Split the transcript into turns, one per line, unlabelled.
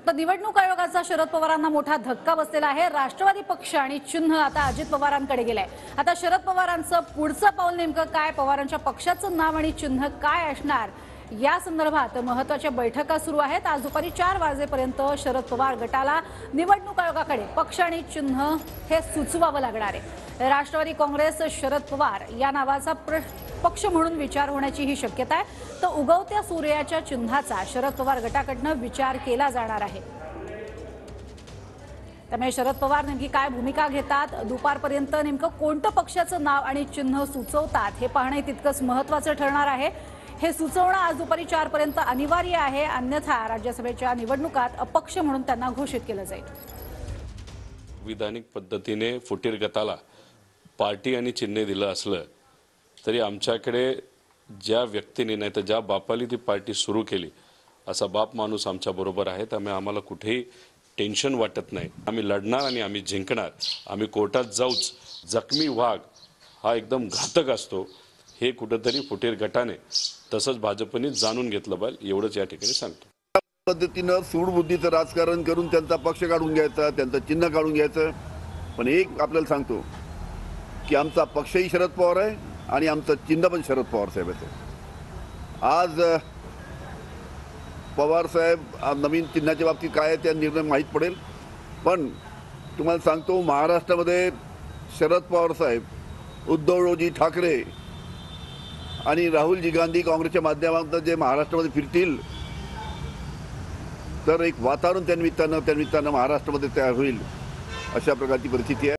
तर निवडणूक आयोगाचा शरद पवारांना मोठा धक्का बसलेला आहे। राष्ट्रवादी पक्ष आणि चिन्ह आता अजित पवारांकडे गेलंय। आता शरद पवारांचं पुढचं पाऊल नेमकं काय, पवारांच्या पक्षाचं नाव आणि चिन्ह काय असणार या संदर्भात महत्त्वाच्या बैठका सुरू आहेत। आज दुपारी 4 वाजेपर्यंत शरद पवार गटाला निवडणूक आयोगाकडे पक्ष आणि चिन्ह हे सुचवावं लागणार आहे। राष्ट्रवादी काँग्रेस शरद पवार या नावाचा पक्ष म्हणून विचार होण्याची ही शक्यता आहे। तर उगवत्या सूर्याच्या चिन्हाचा शरद पवार गटाकडनं विचार केला जाणार आहे। त्यामुळे शरद पवार नेमकी काय भूमिका घेतात, दुपारपर्यंत नेमकं कोणतं पक्षाचं नाव आणि चिन्ह सुचवतात हे पाहणे तितकंच महत्त्वाचं ठरणार आहे। हे सुचवणं आज दुपारी 4 पर्यंत अनिवार्य आहे, अन्यथा राज्यसभेच्या निवडणुकात अपक्ष म्हणून त्यांना घोषित केलं जाईल।
विधानिक पद्धतीने फुटीर गटाला पार्टी आणि चिन्ह दिलं असलं तरी आमच्याकडे ज्या व्यक्तीने नाही तर ज्या बापाली ती पार्टी सुरू केली असा बाप माणूस आमच्या बरोबर आहे। त्यामुळे आम्हाला कुठेही टेन्शन वाटत नाही। आम्ही लढणार आणि आम्ही जिंकणार। आम्ही कोर्टात जाऊच। जखमी वाघ हा एकदम घातक असतो हे कुठेतरी फुटीर गटाने तसंच भाजपने जाणून घेतलं पाहिजे, एवढंच या ठिकाणी सांगतो।
पद्धतीनं सूडबुद्धीचं राजकारण करून त्यांचा पक्ष काढून घ्यायचा, त्यांचं चिन्ह काढून घ्यायचं। पण एक आपल्याला सांगतो की आमचा पक्षही शरद पवार आहे आणि आमचं चिन्ह पण शरद पवार साहेबाचं आहे। आज पवार साहेब नवीन चिन्हाच्या बाबतीत काय त्या निर्णय माहीत पडेल। पण तुम्हाला सांगतो महाराष्ट्रामध्ये शरद पवार साहेब, उद्धवजी ठाकरे आणि राहुलजी गांधी काँग्रेसच्या माध्यमातून जे महाराष्ट्रामध्ये फिरतील तर एक वातावरण त्या निमित्तानं महाराष्ट्रामध्ये तयार होईल, अशा प्रकारची परिस्थिती आहे।